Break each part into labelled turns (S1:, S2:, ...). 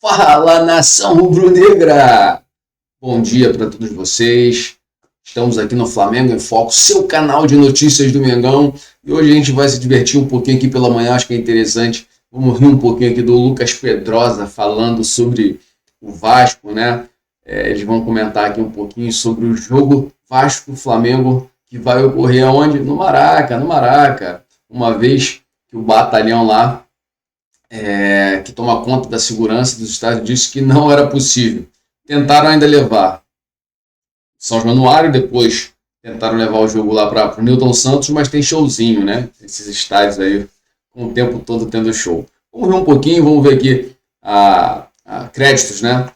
S1: Fala, nação rubro-negra! Bom dia para todos vocês. Estamos aqui no Flamengo em Foco, seu canal de notícias do Mengão. E hoje a gente vai se divertir um pouquinho aqui pela manhã, acho que é interessante. Vamos rir um pouquinho aqui do Lucas Pedrosa falando sobre o Vasco, né? Eles vão comentar aqui um pouquinho sobre o jogo Vasco-Flamengo que vai ocorrer aonde? No Maraca. Uma vez que o batalhão lá que toma conta da segurança dos estádios disse que não era possível. Tentaram ainda levar São Januário, depois tentaram levar o jogo lá para o Newton Santos, mas tem showzinho, né? Esses estádios aí, com o tempo todo tendo show. Vamos ver um pouquinho, vamos ver aqui créditos, né?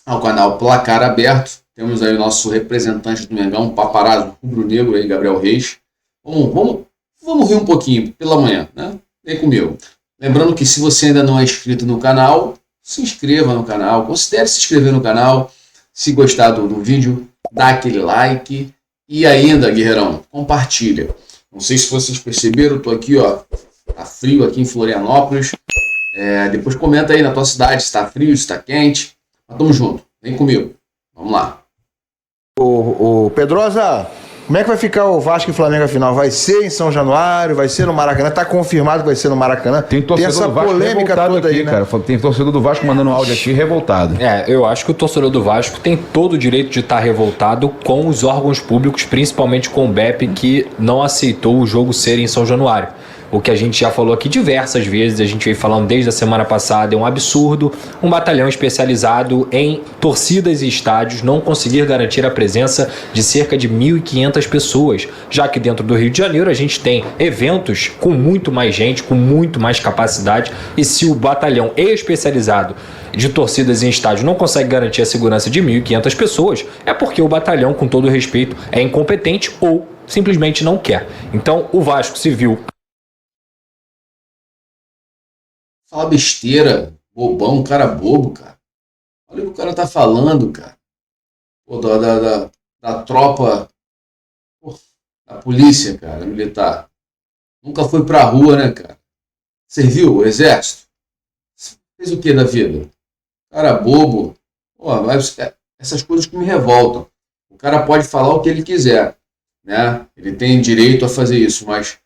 S1: Ao canal Placar Aberto. Temos aí o nosso representante do Mengão, paparazzo rubro-negro aí, Gabriel Reis. Vamos rir um pouquinho pela manhã, né? Vem comigo. Lembrando que se você ainda não é inscrito no canal, se inscreva no canal, considere se inscrever no canal. Se gostar do vídeo, dá aquele like e ainda, guerreirão, compartilha. Não sei se vocês perceberam, eu tô aqui, ó, tá frio aqui em Florianópolis. Depois comenta aí na tua cidade se tá frio, se tá quente. Mas tamo junto, vem comigo, vamos lá.
S2: O Pedrosa, como é que vai ficar o Vasco e Flamengo afinal? Vai ser em São Januário? Vai ser no Maracanã? Tá confirmado que vai ser no Maracanã?
S3: Tem torcedor
S2: essa
S3: do Vasco
S2: polêmica toda
S3: aqui,
S2: aí, né?
S3: Cara. Tem torcedor do Vasco mandando um áudio aqui revoltado.
S4: Eu acho que o torcedor do Vasco tem todo o direito de estar revoltado com os órgãos públicos, principalmente com o BEP, que não aceitou o jogo ser em São Januário. O que a gente já falou aqui diversas vezes, a gente veio falando desde a semana passada, é um absurdo um batalhão especializado em torcidas e estádios não conseguir garantir a presença de cerca de 1.500 pessoas, já que dentro do Rio de Janeiro a gente tem eventos com muito mais gente, com muito mais capacidade, e se o batalhão especializado de torcidas em estádios não consegue garantir a segurança de 1.500 pessoas, é porque o batalhão, com todo respeito, é incompetente ou simplesmente não quer. Então o Vasco se viu...
S1: Fala besteira, bobão, cara bobo, cara. Olha o que o cara tá falando, cara. Pô, da tropa, pô, da polícia, cara, militar. Nunca foi pra rua, né, cara? Serviu o exército? Fez o que da vida? Cara bobo. Pô, essas coisas que me revoltam. O cara pode falar o que ele quiser, né? Ele tem direito a fazer isso, mas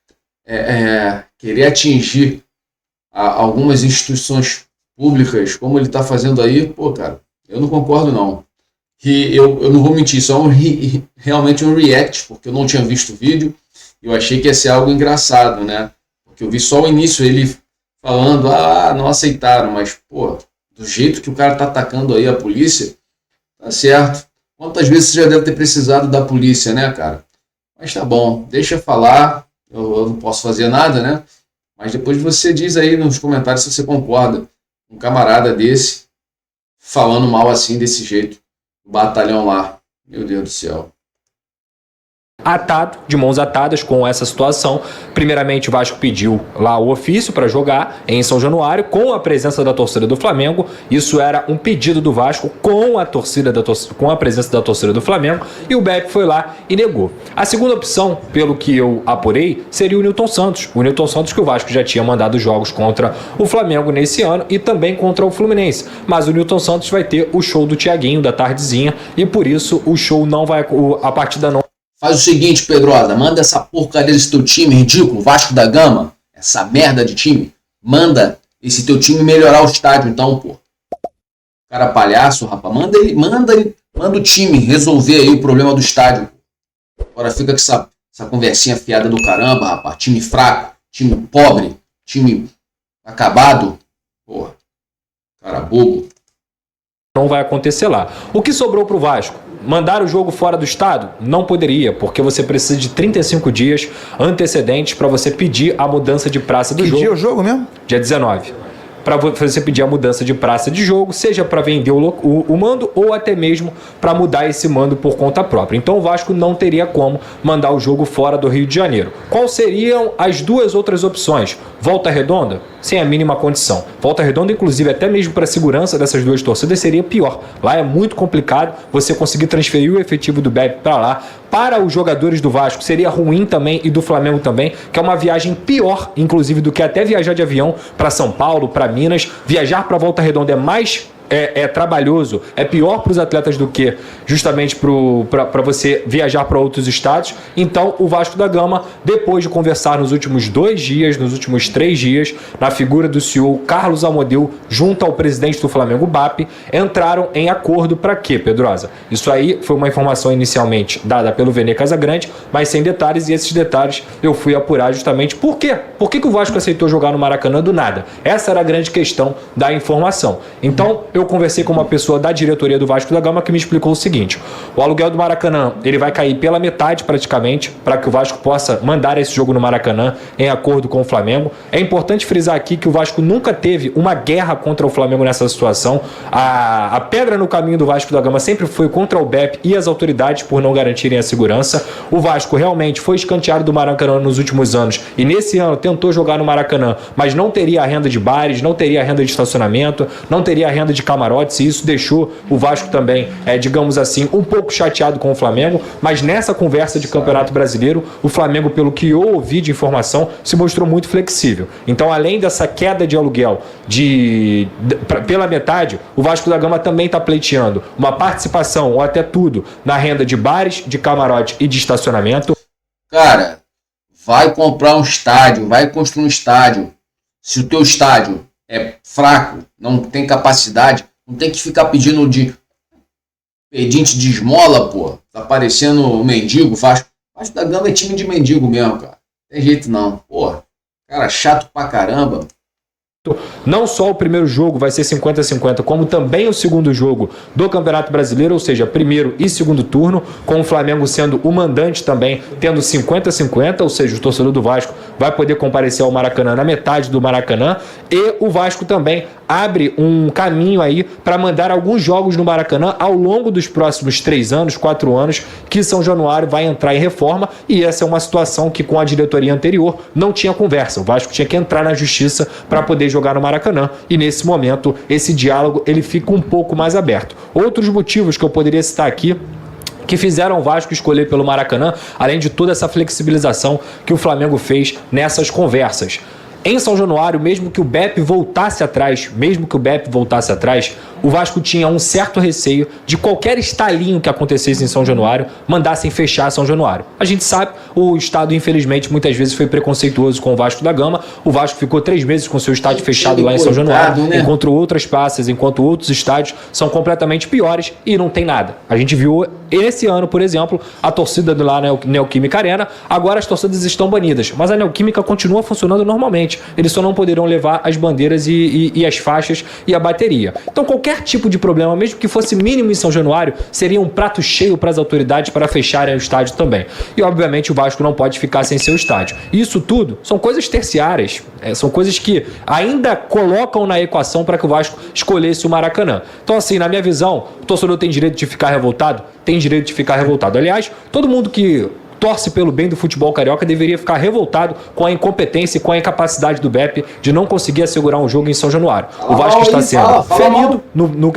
S1: querer atingir algumas instituições públicas, como ele está fazendo aí, pô, cara, eu não concordo, não. E eu não vou mentir, só realmente um react, porque eu não tinha visto o vídeo, eu achei que ia ser algo engraçado, né? Porque eu vi só o início, ele falando, não aceitaram, mas, pô, do jeito que o cara tá atacando aí a polícia, tá certo. Quantas vezes você já deve ter precisado da polícia, né, cara? Mas tá bom, deixa falar, eu não posso fazer nada, né? Mas depois você diz aí nos comentários se você concorda. Um camarada desse falando mal assim, desse jeito. O batalhão lá. Meu Deus do céu.
S4: Atado, de mãos atadas com essa situação. Primeiramente o Vasco pediu lá o ofício para jogar em São Januário com a presença da torcida do Flamengo. Isso era um pedido do Vasco com a presença da torcida do Flamengo, e o BEP foi lá e negou. A segunda opção, pelo que eu apurei, seria o Newton Santos. O Newton Santos, que o Vasco já tinha mandado jogos contra o Flamengo nesse ano e também contra o Fluminense. Mas o Newton Santos vai ter o show do Thiaguinho da tardezinha, e por isso o show não vai, a partida não.
S1: Faz o seguinte, Pedrosa, manda essa porcaria desse teu time ridículo, Vasco da Gama, essa merda de time, manda esse teu time melhorar o estádio então, pô. Cara palhaço, rapaz, manda o time resolver aí o problema do estádio. Agora fica com essa conversinha fiada do caramba, rapaz, time fraco, time pobre, time acabado, porra, cara bobo.
S4: Não vai acontecer lá. O que sobrou para o Vasco? Mandar o jogo fora do estado? Não poderia, porque você precisa de 35 dias antecedentes para você pedir a mudança de praça do jogo.
S2: Que dia é o jogo mesmo?
S4: Dia 19. Para você pedir a mudança de praça de jogo, seja para vender o mando ou até mesmo para mudar esse mando por conta própria. Então o Vasco não teria como mandar o jogo fora do Rio de Janeiro. Quais seriam as duas outras opções? Volta Redonda? sem a mínima condição. Volta Redonda, inclusive, até mesmo para a segurança dessas duas torcidas, seria pior. Lá é muito complicado você conseguir transferir o efetivo do BEP para lá. Para os jogadores do Vasco seria ruim também, e do Flamengo também, que é uma viagem pior, inclusive, do que até viajar de avião para São Paulo, para Minas. Viajar para Volta Redonda é mais trabalhoso, é pior para os atletas do que justamente para você viajar para outros estados. Então o Vasco da Gama, depois de conversar nos últimos 2 dias, nos últimos 3 dias, na figura do CEO Carlos Amodeu, junto ao presidente do Flamengo, BAP, entraram em acordo para quê, Pedrosa? Isso aí foi uma informação inicialmente dada pelo Vene Casagrande, mas sem detalhes, e esses detalhes eu fui apurar justamente por quê? Por que o Vasco aceitou jogar no Maracanã do nada? Essa era a grande questão da informação. Então eu conversei com uma pessoa da diretoria do Vasco da Gama que me explicou o seguinte: o aluguel do Maracanã ele vai cair pela metade praticamente, para que o Vasco possa mandar esse jogo no Maracanã em acordo com o Flamengo. É importante frisar aqui que o Vasco nunca teve uma guerra contra o Flamengo nessa situação. A pedra no caminho do Vasco da Gama sempre foi contra o BEP e as autoridades por não garantirem a segurança. O Vasco realmente foi escanteado do Maracanã nos últimos anos e nesse ano tentou jogar no Maracanã, mas não teria a renda de bares, não teria a renda de estacionamento, não teria a renda de camarotes, e isso deixou o Vasco também, digamos assim, um pouco chateado com o Flamengo. Mas nessa conversa de Campeonato Brasileiro, o Flamengo, pelo que eu ouvi de informação, se mostrou muito flexível. Então, além dessa queda de aluguel pela metade, o Vasco da Gama também está pleiteando uma participação, ou até tudo, na renda de bares, de camarote e de estacionamento.
S1: Cara, vai comprar um estádio, vai construir um estádio. Se o teu estádio é fraco, não tem capacidade, não tem que ficar pedindo de pedinte de esmola, pô. Tá parecendo mendigo. Vasco da Gama é time de mendigo mesmo, cara. Não tem jeito não. Pô, cara chato pra caramba.
S4: Não só o primeiro jogo vai ser 50-50, como também o segundo jogo do Campeonato Brasileiro, ou seja, primeiro e segundo turno, com o Flamengo sendo o mandante também, tendo 50-50, ou seja, o torcedor do Vasco vai poder comparecer ao Maracanã na metade do Maracanã, e o Vasco também abre um caminho aí para mandar alguns jogos no Maracanã ao longo dos próximos 3 anos, 4 anos, que São Januário vai entrar em reforma, e essa é uma situação que com a diretoria anterior não tinha conversa. O Vasco tinha que entrar na justiça para poder jogar no Maracanã, e nesse momento esse diálogo ele fica um pouco mais aberto. Outros motivos que eu poderia citar aqui que fizeram o Vasco escolher pelo Maracanã, além de toda essa flexibilização que o Flamengo fez nessas conversas. Em São Januário, mesmo que o BEP voltasse atrás, o Vasco tinha um certo receio de qualquer estalinho que acontecesse em São Januário mandassem fechar São Januário. A gente sabe, o Estado, infelizmente, muitas vezes foi preconceituoso com o Vasco da Gama. O Vasco ficou 3 meses com seu estádio fechado lá em São Januário, né? Enquanto outras praças, enquanto outros estádios são completamente piores e não tem nada. A gente viu esse ano, por exemplo, a torcida do lá na Neoquímica Arena. Agora as torcidas estão banidas, mas a Neoquímica continua funcionando normalmente. Eles só não poderão levar as bandeiras e as faixas e a bateria. Então qualquer tipo de problema, mesmo que fosse mínimo em São Januário, seria um prato cheio para as autoridades para fecharem o estádio também. E obviamente o Vasco não pode ficar sem seu estádio. Isso tudo são coisas terciárias, são coisas que ainda colocam na equação para que o Vasco escolhesse o Maracanã. Então assim, na minha visão, o torcedor tem direito de ficar revoltado? Tem direito de ficar revoltado. Aliás, todo mundo que torce pelo bem do futebol carioca deveria ficar revoltado com a incompetência e com a incapacidade do BEP de não conseguir assegurar um jogo em São Januário. O Vasco está sendo ferido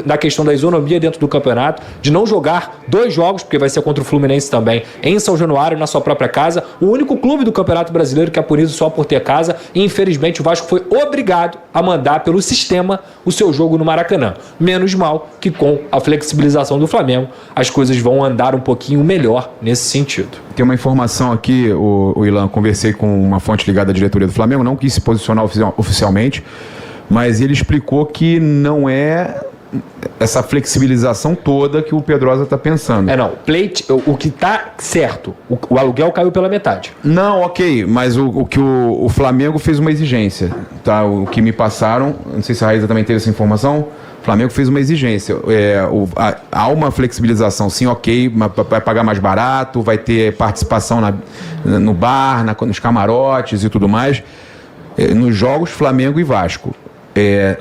S4: na questão da isonomia dentro do campeonato, de não jogar 2 jogos, porque vai ser contra o Fluminense também, em São Januário, na sua própria casa. O único clube do Campeonato Brasileiro que é punido só por ter casa, e infelizmente o Vasco foi obrigado a mandar pelo sistema o seu jogo no Maracanã. Menos mal que com a flexibilização do Flamengo as coisas vão andar um pouquinho melhor nesse sentido.
S3: Tem uma informação aqui, o Ilan, conversei com uma fonte ligada à diretoria do Flamengo, não quis se posicionar oficialmente, mas ele explicou que não é essa flexibilização toda que o Pedrosa está pensando.
S4: O que está certo, o aluguel caiu pela metade.
S3: Não, ok, mas o que o Flamengo fez uma exigência, tá? O que me passaram, não sei se a Raíza também teve essa informação. O Flamengo fez uma exigência. Há uma flexibilização, sim, ok, vai pagar mais barato, vai ter participação no bar, nos camarotes e tudo mais. Nos jogos Flamengo e Vasco.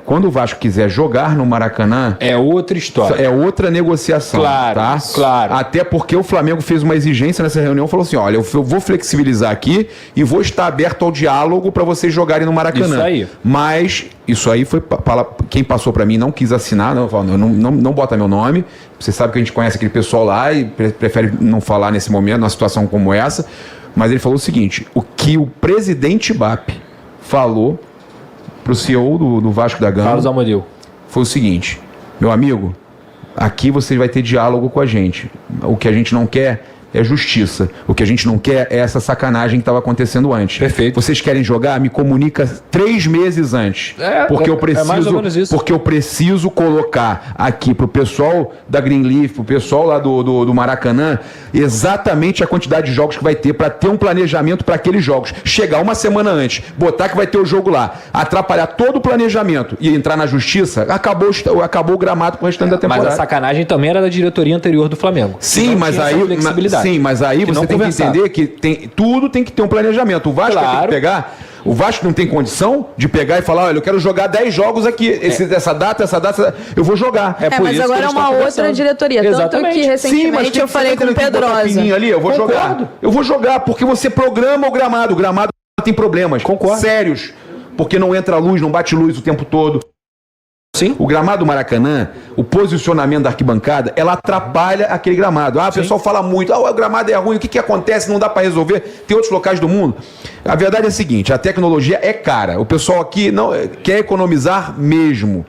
S3: quando o Vasco quiser jogar no Maracanã,
S4: É outra história.
S3: é outra negociação.
S4: Claro,
S3: tá?
S4: claro.
S3: Até porque o Flamengo fez uma exigência nessa reunião, falou assim, olha, eu vou flexibilizar aqui e vou estar aberto ao diálogo para vocês jogarem no Maracanã.
S4: Isso aí.
S3: Mas isso aí foi quem passou para mim não quis assinar, não bota meu nome. Você sabe que a gente conhece aquele pessoal lá e prefere não falar nesse momento, numa situação como essa. Mas ele falou o seguinte, o que o presidente BAP falou pro CEO do Vasco da Gama
S4: Carlos Amodio.
S3: foi o seguinte, meu amigo, aqui você vai ter diálogo com a gente. O que a gente não quer é justiça. O que a gente não quer é essa sacanagem que estava acontecendo antes.
S4: Perfeito.
S3: Vocês querem jogar? Me comunica 3 meses antes. Porque eu preciso,
S4: mais ou menos isso.
S3: porque eu preciso colocar aqui pro pessoal da Greenleaf, pro pessoal lá do Maracanã, exatamente a quantidade de jogos que vai ter para ter um planejamento para aqueles jogos. Chegar uma semana antes, botar que vai ter o jogo lá, atrapalhar todo o planejamento e entrar na justiça, acabou o gramado pro restante da temporada.
S4: Mas a sacanagem também era da diretoria anterior do Flamengo.
S3: Sim, mas aí, você tem que entender que tudo tem que ter um planejamento. O Vasco tem que pegar. O Vasco não tem condição de pegar e falar, olha, eu quero jogar 10 jogos aqui, essa data, eu vou jogar.
S5: Mas agora é uma outra diretoria.
S4: Exatamente.
S5: Tanto que recentemente eu falei com o Pedrosa.
S3: Ali, eu vou jogar. Eu vou jogar, porque você programa o gramado. O gramado tem problemas sérios. Porque não entra luz, não bate luz o tempo todo.
S4: Sim.
S3: O gramado do Maracanã, o posicionamento da arquibancada, ela atrapalha aquele gramado. O pessoal fala muito, o gramado é ruim, o que acontece, não dá para resolver. Tem outros locais do mundo. A verdade é a seguinte, a tecnologia é cara. O pessoal aqui não quer economizar mesmo.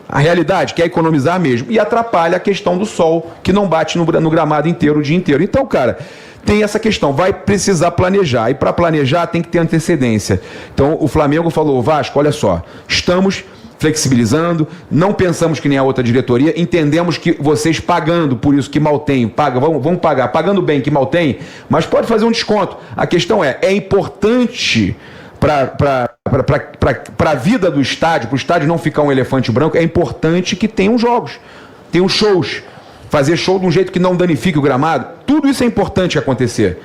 S3: A realidade quer economizar mesmo. E atrapalha a questão do sol, que não bate no gramado inteiro o dia inteiro. Então, cara, tem essa questão, vai precisar planejar. E para planejar tem que ter antecedência. Então, o Flamengo falou, Vasco, olha só, estamos flexibilizando, não pensamos que nem a outra diretoria, entendemos que vocês pagando por isso que mal tem, vamos pagar, pagando bem que mal tem, mas pode fazer um desconto. A questão é importante para a vida do estádio, para o estádio não ficar um elefante branco, é importante que tenham jogos, tenham shows, fazer show de um jeito que não danifique o gramado, tudo isso é importante acontecer.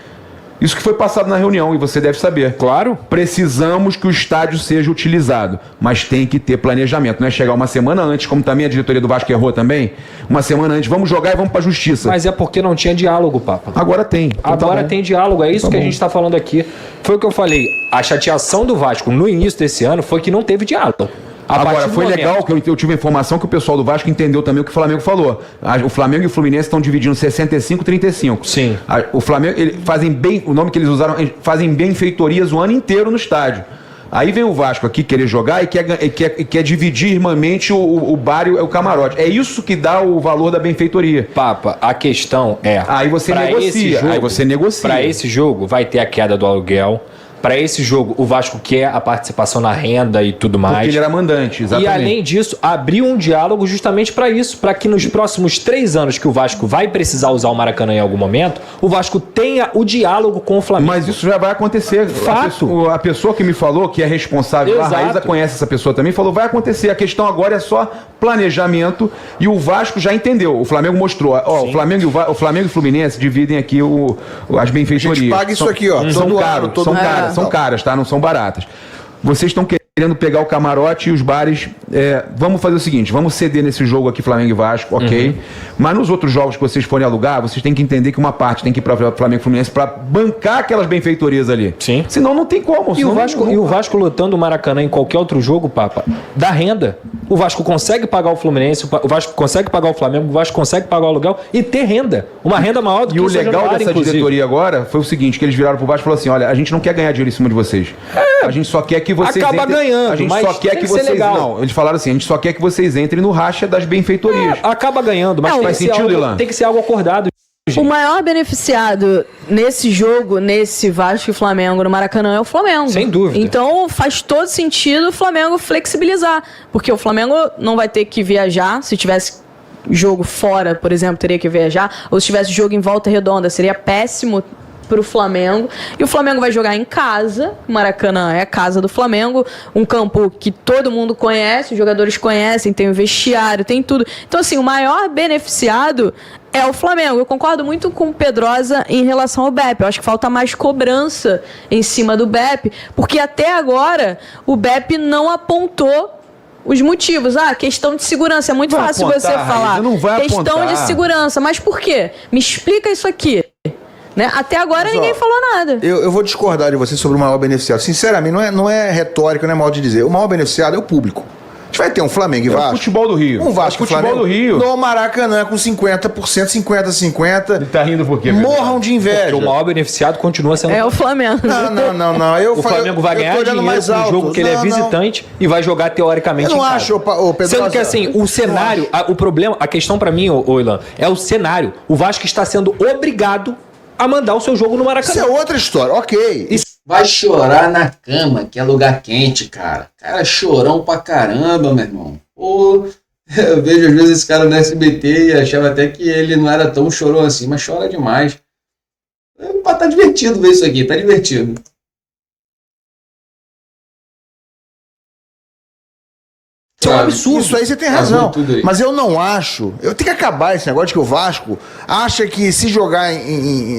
S3: Isso que foi passado na reunião, e você deve saber.
S4: Claro.
S3: Precisamos que o estádio seja utilizado, mas tem que ter planejamento. Não é chegar uma semana antes, como também a diretoria do Vasco errou também, uma semana antes, vamos jogar e vamos para a justiça.
S4: Mas é porque não tinha diálogo, Papa.
S3: Agora tem. Então
S4: agora tem diálogo, é isso que a gente está falando aqui. Foi o que eu falei, a chateação do Vasco no início desse ano foi que não teve diálogo.
S3: Agora, foi legal que eu tive a informação que o pessoal do Vasco entendeu também o que o Flamengo falou. O Flamengo e o Fluminense estão dividindo 65-35.
S4: Sim.
S3: O Flamengo, fazem bem, o nome que eles usaram, fazem benfeitorias o ano inteiro no estádio. Aí vem o Vasco aqui querer jogar e quer dividir irmãmente o bar e o camarote. É isso que dá o valor da benfeitoria.
S4: Papa, a questão é...
S3: Aí você negocia.
S4: Para esse jogo vai ter a queda do aluguel. Para esse jogo, o Vasco quer a participação na renda e tudo mais.
S3: Porque ele era mandante, exatamente.
S4: E além disso, abriu um diálogo justamente para isso, para que nos próximos 3 anos que o Vasco vai precisar usar o Maracanã em algum momento, o Vasco tenha o diálogo com o Flamengo.
S3: Mas isso já vai acontecer.
S4: Fato.
S3: A pessoa que me falou, que é responsável, a Raíza conhece essa pessoa também, falou, vai acontecer. A questão agora é só planejamento e o Vasco já entendeu. O Flamengo mostrou. Ó, o Flamengo e o Fluminense dividem aqui as benfeitorias.
S2: A gente paga isso aqui, ó.
S3: São caras, tá? Não são baratas. Vocês estão querendo pegar o camarote e os bares. Vamos fazer o seguinte, vamos ceder nesse jogo aqui, Flamengo e Vasco, ok? Mas nos outros jogos que vocês forem alugar, vocês têm que entender que uma parte tem que ir para Flamengo e Fluminense para bancar aquelas benfeitorias ali.
S4: Sim.
S3: Senão não tem como.
S4: E o Vasco lutando o Maracanã em qualquer outro jogo, Papa, dá renda. O Vasco consegue pagar o Fluminense, o Vasco consegue pagar o Flamengo, o Vasco consegue pagar o aluguel e ter renda. Uma renda maior do que o
S3: legal
S4: Januário,
S3: dessa diretoria agora foi o seguinte, que eles viraram pro Vasco e falaram assim, olha, a gente não quer ganhar dinheiro em cima de vocês. A gente só quer que vocês
S4: acaba ganhando,
S3: a gente
S4: mas
S3: só quer que vocês
S4: legal.
S3: Não, eles falaram assim, a gente só quer que vocês entrem no racha das benfeitorias.
S4: Acaba ganhando, mas
S3: faz sentido, Ilan?
S4: Tem que ser algo acordado.
S5: O maior beneficiado nesse jogo, nesse Vasco e Flamengo no Maracanã é o Flamengo.
S4: Sem dúvida.
S5: Então faz todo sentido o Flamengo flexibilizar, porque o Flamengo não vai ter que viajar. Se tivesse jogo fora, por exemplo, teria que viajar, ou se tivesse jogo em Volta Redonda, seria péssimo pro Flamengo. E o Flamengo vai jogar em casa. O Maracanã é a casa do Flamengo, um campo que todo mundo conhece, os jogadores conhecem, tem o vestiário, tem tudo. Então assim, o maior beneficiado é o Flamengo. Eu concordo muito com o Pedrosa em relação ao BEP. Eu acho que falta mais cobrança em cima do BEP, porque até agora o BEP não apontou os motivos. Questão de segurança. É muito
S3: Vai
S5: fácil
S3: apontar,
S5: você falar.
S3: Raíssa, não vai
S5: questão
S3: apontar.
S5: de segurança. Mas por quê? Me explica isso aqui. Né? Até agora
S2: Mas,
S5: ninguém falou nada.
S2: Eu vou discordar de você sobre o maior beneficiado. Sinceramente, não é retórica, não é mal de dizer. O maior beneficiado é o público. A gente vai ter um Flamengo e Vasco.
S3: O futebol do Rio.
S2: Um Vasco e
S3: futebol
S2: Flamengo
S3: do Rio.
S2: no Maracanã com 50%, 50-50.
S3: Ele tá rindo por quê?
S2: Morram de inveja.
S4: Porque o maior beneficiado continua sendo
S5: É o Flamengo.
S2: Não.
S4: o Flamengo vai ganhar dinheiro no jogo que ele é visitante e vai jogar teoricamente
S2: Eu não
S4: em casa.
S2: acho, ô Pedro.
S4: Sendo que assim, o cenário, o problema, a questão pra mim, ô Ilan, é o cenário. O Vasco está sendo obrigado a mandar o seu jogo no Maracanã.
S2: Isso é outra história, ok.
S1: Vai chorar na cama, que é lugar quente, cara. Cara, chorão pra caramba, meu irmão. Pô, eu vejo às vezes esse cara no SBT e achava até que ele não era tão chorão assim, mas chora demais. Tá divertido ver isso aqui, tá divertido.
S4: Isso é um absurdo.
S2: Isso aí você tem razão.
S1: tudo aí.
S2: Mas eu não acho. Eu tenho que acabar esse negócio de que o Vasco acha que se jogar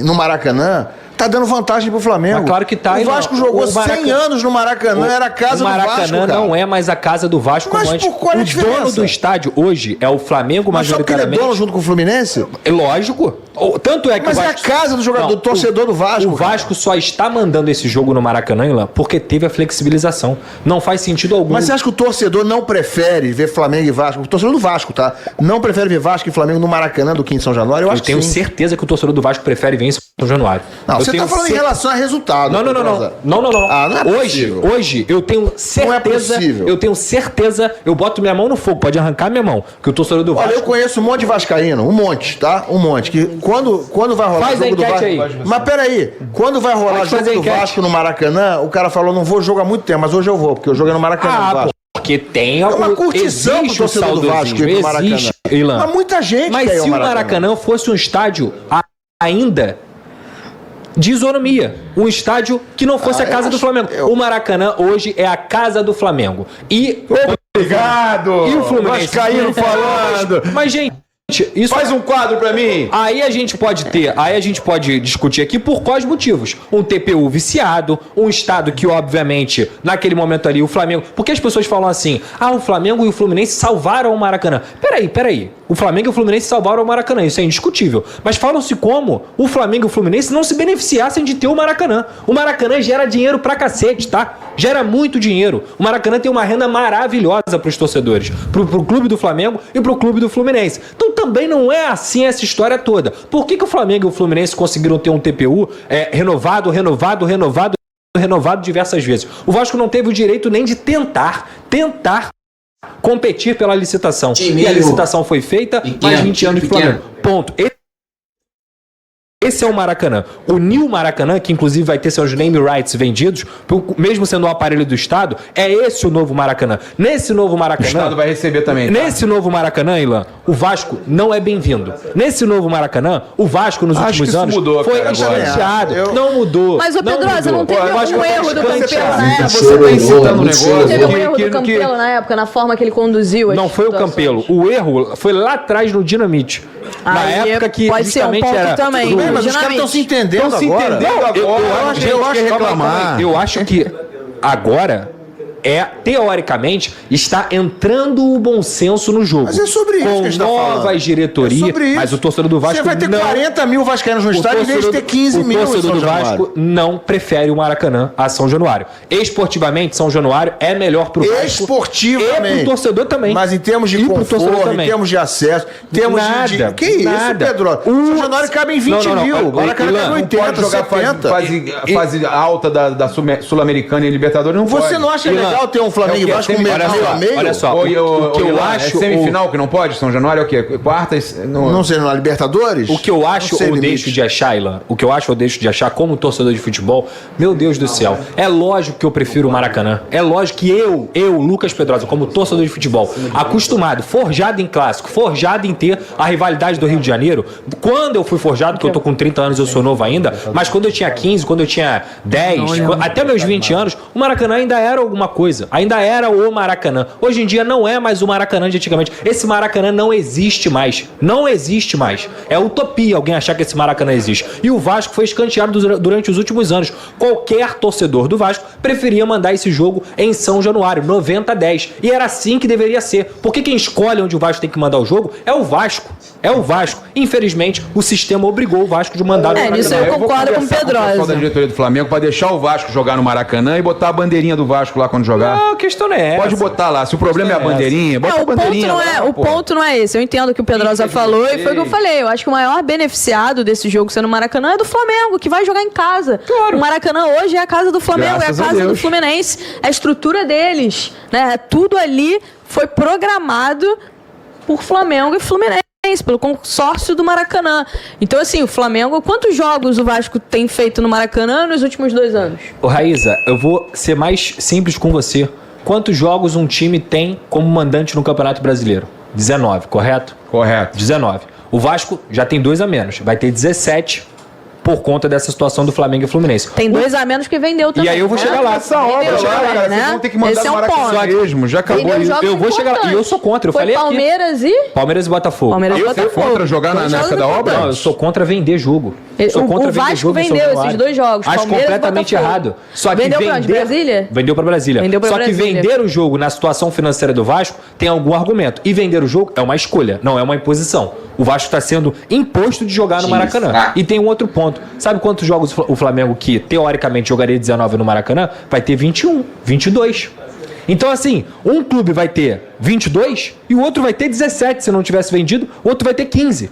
S2: no Maracanã tá dando vantagem pro Flamengo.
S4: Mas claro que tá.
S2: O Vasco jogou 100 anos no Maracanã, era a casa do Vasco.
S4: O Maracanã não é mais a casa do Vasco
S2: Mas
S4: como antes.
S2: por qual é a
S4: O dono
S2: diferença?
S4: do estádio hoje é o Flamengo,
S2: Mas só porque ele é
S4: majoritariamente.
S2: dono junto com o Fluminense?
S4: É lógico. Tanto é que
S2: Mas
S4: o
S2: é a
S4: Vasco...
S2: casa do jogador, do torcedor do Vasco.
S4: O Vasco só está mandando esse jogo no Maracanã, Ilan, porque teve a flexibilização. Não faz sentido algum.
S2: Mas você acha que o torcedor não prefere ver Flamengo e Vasco? O torcedor do Vasco, tá? Não prefere ver Vasco e Flamengo no Maracanã do que em São Januário? Eu acho
S4: Eu tenho
S2: que sim.
S4: certeza que o torcedor do Vasco prefere ver em São Januário.
S2: Não,
S4: Eu
S2: você
S4: tenho
S2: tá falando em relação a resultado.
S4: Não.
S2: Pedrosa.
S4: Não.
S2: Ah, não é possível.
S4: Hoje, eu tenho certeza.
S2: Não é possível.
S4: Eu tenho certeza. Eu boto minha mão no fogo, pode arrancar minha mão. Que o torcedor do Vasco.
S2: Olha, eu conheço um monte de vascaíno, um monte, tá? Um monte. Que quando vai rolar
S4: Faz
S2: o
S4: a
S2: jogo do
S4: enquete
S2: Vasco...
S4: aí.
S2: Mas peraí, quando vai rolar o
S4: Pode
S2: jogo
S4: fazer
S2: do
S4: enquete.
S2: Vasco no Maracanã, o cara falou, não vou jogar muito tempo, mas hoje eu vou, porque eu joguei no Maracanã do Vasco.
S4: Porque tem
S2: uma curtição pro torcedor do Vasco ir pro Maracanã.
S4: Existe, Ilan.
S2: Mas muita gente
S4: Mas
S2: quer ir ao
S4: se o Maracanã fosse um estádio ainda de isonomia, um estádio que não fosse a casa do Flamengo. O Maracanã hoje é a casa do Flamengo. E
S3: Obrigado!
S4: E o Fluminense
S3: Vascaíno falando!
S4: Mas, gente, isso
S3: Faz um quadro pra mim!
S4: Aí a gente pode discutir aqui por quais motivos. Um TPU viciado, um estado que, obviamente, naquele momento ali, o Flamengo... Porque as pessoas falam assim, o Flamengo e o Fluminense salvaram o Maracanã. Peraí. O Flamengo e o Fluminense salvaram o Maracanã, isso é indiscutível. Mas falam-se como o Flamengo e o Fluminense não se beneficiassem de ter o Maracanã. O Maracanã gera dinheiro pra cacete, tá? Gera muito dinheiro. O Maracanã tem uma renda maravilhosa pros torcedores. Pro clube do Flamengo e pro clube do Fluminense. Então também não é assim essa história toda. Por que o Flamengo e o Fluminense conseguiram ter um TPU renovado diversas vezes? O Vasco não teve o direito nem de tentar competir pela licitação.
S1: Timinho.
S4: E a licitação foi feita mais 20 anos de Flamengo. Ponto. Esse é o Maracanã. O New Maracanã, que inclusive vai ter seus name rights vendidos, mesmo sendo um aparelho do Estado, é esse o novo Maracanã. Nesse novo Maracanã...
S3: O Estado vai receber também. Tá?
S4: Nesse novo Maracanã, Ilan, o Vasco não é bem-vindo. Nesse novo Maracanã, o Vasco nos últimos anos
S3: mudou,
S4: foi
S3: cara, agora.
S4: chateado. Não mudou.
S5: Mas o Pedrosa não teve algum erro do Campelo na época?
S3: Você tá incitando um negócio
S5: Teve um erro do
S3: que...
S5: Campelo na época, na forma que ele conduziu as
S4: Não foi o
S5: situações?
S4: Campelo. O erro foi lá atrás no Dinamite. Na
S5: Aí
S4: época que
S5: pode ser um
S4: justamente
S5: ponto
S4: era...
S5: também.
S2: Bem, mas os caras estão se entendendo agora.
S4: Eu acho que agora teoricamente, está entrando o bom senso no jogo.
S2: Mas é sobre isso que a gente tá falando.
S4: Com novas diretorias,
S2: É sobre isso.
S4: mas o torcedor do Vasco
S2: Você vai ter 40 mil vascaínos no estádio em vez de ter 15 mil
S4: O
S2: em
S4: torcedor
S2: São
S4: do
S2: Januário.
S4: Vasco não prefere o Maracanã a São Januário. Esportivamente, São Januário é melhor pro Vasco.
S2: Esportivamente.
S4: E pro torcedor também.
S2: Mas em termos de
S4: E pro torcedor
S2: conforto, em
S4: também.
S2: termos de acesso, em termos de... Que isso,
S4: nada.
S2: Pedro? São Januário cabe em 20 mil. O Maracanã cabe em 80,
S3: Pode jogar
S2: 70.
S3: fase alta da Sul-Americana e Libertadores, não pode.
S2: Você não acha
S4: Ilan,
S2: legal ter um Flamengo e Vasco meio a meio?
S4: Olha só, o que eu acho...
S3: É semifinal que não pode? São Januário é o quê? Quartas?
S2: Não sei, na Libertadores?
S4: O que eu acho
S2: Não sei
S4: ou
S2: limite.
S4: deixo de achar, Ilan, o que eu acho ou deixo de achar como torcedor de futebol, meu Deus do céu, é lógico que eu prefiro o Maracanã. É lógico que eu, Lucas Pedrosa, como torcedor de futebol, acostumado, forjado em clássico, forjado em ter a rivalidade do Rio de Janeiro, quando eu fui forjado, que eu tô com 30 anos, eu sou novo ainda, mas quando eu tinha 15, quando eu tinha 10, até meus 20 anos, o Maracanã ainda era alguma coisa coisa. Ainda era o Maracanã. Hoje em dia não é mais o Maracanã de antigamente. Esse Maracanã não existe mais. Não existe mais. É utopia alguém achar que esse Maracanã existe. E o Vasco foi escanteado durante os últimos anos. Qualquer torcedor do Vasco preferia mandar esse jogo em São Januário, 90-10. E era assim que deveria ser. Porque quem escolhe onde o Vasco tem que mandar o jogo é o Vasco. É o Vasco. Infelizmente, o sistema obrigou o Vasco de mandar no Maracanã.
S5: Nisso eu concordo com o Pedrosa.
S3: O pessoal da diretoria do Flamengo para deixar o Vasco jogar no Maracanã e botar a bandeirinha do Vasco lá quando jogar.
S4: Não, a questão não é essa.
S3: Pode botar lá. Se o problema é a bandeirinha, bota a bandeirinha lá.
S5: O ponto não é esse. Eu entendo o que o Pedrosa falou e foi o que eu falei. Eu acho que o maior beneficiado desse jogo sendo Maracanã é do Flamengo, que vai jogar em casa. Claro. O Maracanã hoje é a casa do Flamengo,
S3: Graças
S5: é a casa do Fluminense. É a estrutura deles, né? Tudo ali foi programado por Flamengo e Fluminense, pelo consórcio do Maracanã. Então, assim, o Flamengo... Quantos jogos o Vasco tem feito no Maracanã nos últimos 2 anos?
S4: Ô, Raíza, eu vou ser mais simples com você. Quantos jogos um time tem como mandante no Campeonato Brasileiro? 19, correto?
S3: Correto.
S4: 19. O Vasco já tem 2 a menos. Vai ter 17 por conta dessa situação do Flamengo e Fluminense.
S5: Tem 2 a menos que vendeu também.
S4: E aí eu vou chegar lá.
S3: Essa obra lá, cara, vocês vão ter que mandar no Maracanã mesmo. Já acabou isso.
S4: Eu vou chegar lá. E eu sou contra. Eu falei aqui.
S5: Palmeiras
S4: e Botafogo.
S3: Você é contra jogar nessa da obra?
S4: Não, eu sou contra vender jogo.
S5: O Vasco vendeu esses 2 jogos.
S4: Acho completamente errado. Só que
S5: vendeu pra onde? Brasília?
S4: Vendeu pra Brasília. Só que vender o jogo na situação financeira do Vasco tem algum argumento. E vender o jogo é uma escolha, não é uma imposição. O Vasco está sendo imposto de jogar no Maracanã. E tem um outro ponto. Sabe quantos jogos o Flamengo, que teoricamente jogaria 19 no Maracanã, vai ter 21, 22. Então, assim, um clube vai ter 22 e o outro vai ter 17 se não tivesse vendido, o outro vai ter 15.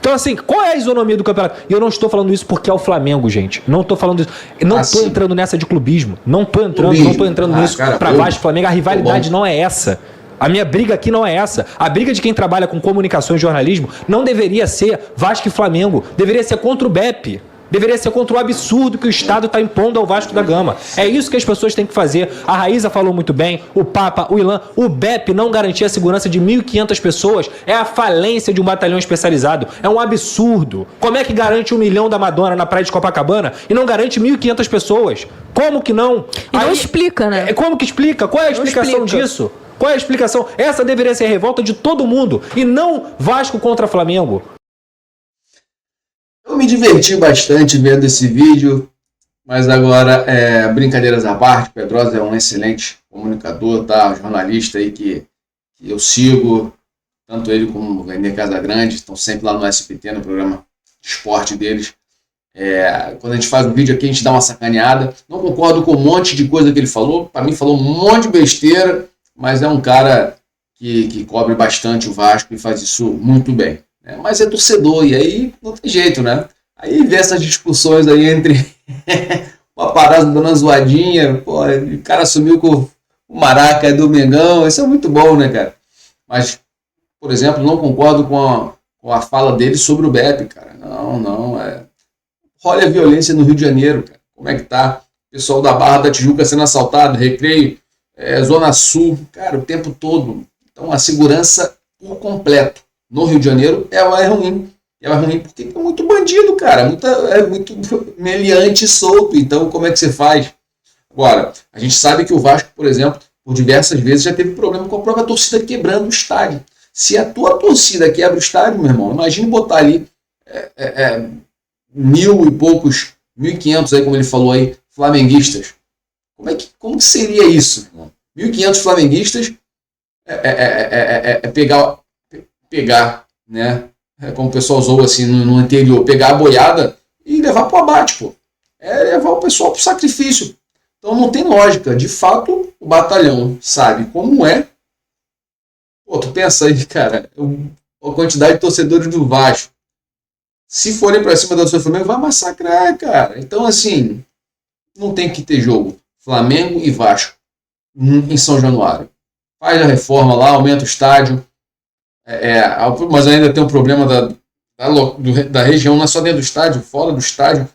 S4: Então, assim, qual é a isonomia do campeonato? E eu não estou falando isso porque é o Flamengo, gente. Não estou falando isso. Não estou entrando nessa de clubismo. Não estou entrando nisso para Vasco e Flamengo. A rivalidade não é essa. A minha briga aqui não é essa. A briga de quem trabalha com comunicação e jornalismo não deveria ser Vasco e Flamengo. Deveria ser contra o BEP. Deveria ser contra o absurdo que o Estado está impondo ao Vasco da Gama. É isso que as pessoas têm que fazer. A Raíza falou muito bem, o Papa, o Ilan, o BEP não garantia a segurança de 1.500 pessoas. É a falência de um batalhão especializado. É um absurdo. Como é que garante 1 milhão da Madonna na praia de Copacabana e não garante 1.500 pessoas? Como que não?
S5: E não explica, né?
S4: Como que explica? Qual é a explicação disso? Qual é a explicação? Essa deveria ser a revolta de todo mundo e não Vasco contra Flamengo.
S1: Eu me diverti bastante vendo esse vídeo, mas agora, brincadeiras à parte, o Pedrosa é um excelente comunicador, tá? Jornalista aí que eu sigo, tanto ele como o René Casagrande, estão sempre lá no SBT, no programa de esporte deles. Quando a gente faz um vídeo aqui, a gente dá uma sacaneada. Não concordo com um monte de coisa que ele falou, para mim falou um monte de besteira, mas é um cara que cobre bastante o Vasco e faz isso muito bem. Mas é torcedor, e aí não tem jeito, né? Aí vê essas discussões aí entre o paparazzo dando uma zoadinha, pô, o cara assumiu com o Maraca do Mengão, isso é muito bom, né, cara? Mas, por exemplo, não concordo com a fala dele sobre o BEP, cara. Não. Olha a violência no Rio de Janeiro, cara. Como é que tá? O pessoal da Barra da Tijuca sendo assaltado, Recreio, Zona Sul, cara, o tempo todo. Então, a segurança por completo no Rio de Janeiro, ela é ruim. Ela é ruim porque tem muito bandido, cara. É muito meliante solto. Então, como é que você faz? Agora, a gente sabe que o Vasco, por exemplo, por diversas vezes já teve problema com a própria torcida quebrando o estádio. Se a tua torcida quebra o estádio, meu irmão, imagine botar ali 1.000 e poucos, 1.500 aí, como ele falou aí, flamenguistas. Como que seria isso, irmão? 1.500 flamenguistas pegar, né? Como o pessoal usou assim no anterior, pegar a boiada e levar para o abate, pô. Levar o pessoal para o sacrifício. Então não tem lógica. De fato, o batalhão sabe como é. Pô, tu pensa aí, cara, a quantidade de torcedores do Vasco. Se forem para cima da torcida do Flamengo, vai massacrar, cara. Então, assim, não tem que ter jogo. Flamengo e Vasco em São Januário. Faz a reforma lá, aumenta o estádio. Mas ainda tem um problema da região, não é só dentro do estádio, fora do estádio.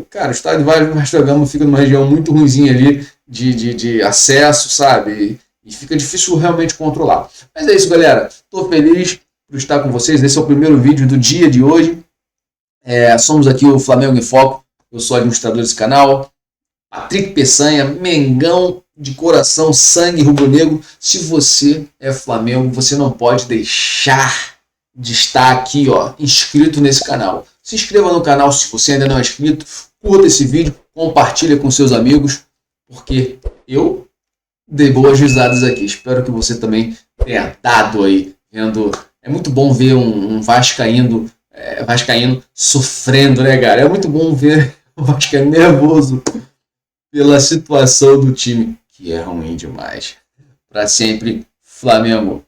S1: Cara, o estádio Vasco da Gama fica numa região muito ruimzinha ali de acesso, sabe? E fica difícil realmente controlar. Mas é isso, galera. Estou feliz por estar com vocês. Esse é o primeiro vídeo do dia de hoje. Somos aqui o Flamengo em Foco. Eu sou administrador desse canal. Patrick Peçanha, Mengão de coração, sangue rubro-negro. Se você é Flamengo, você não pode deixar de estar aqui, ó, inscrito nesse canal. Se inscreva no canal se você ainda não é inscrito, curta esse vídeo, compartilha com seus amigos, porque eu dei boas risadas aqui. Espero que você também tenha dado aí, vendo. É muito bom ver um vascaíno sofrendo, né, cara? É muito bom ver o Vascaíno nervoso pela situação do time, que é ruim demais. Para sempre, Flamengo.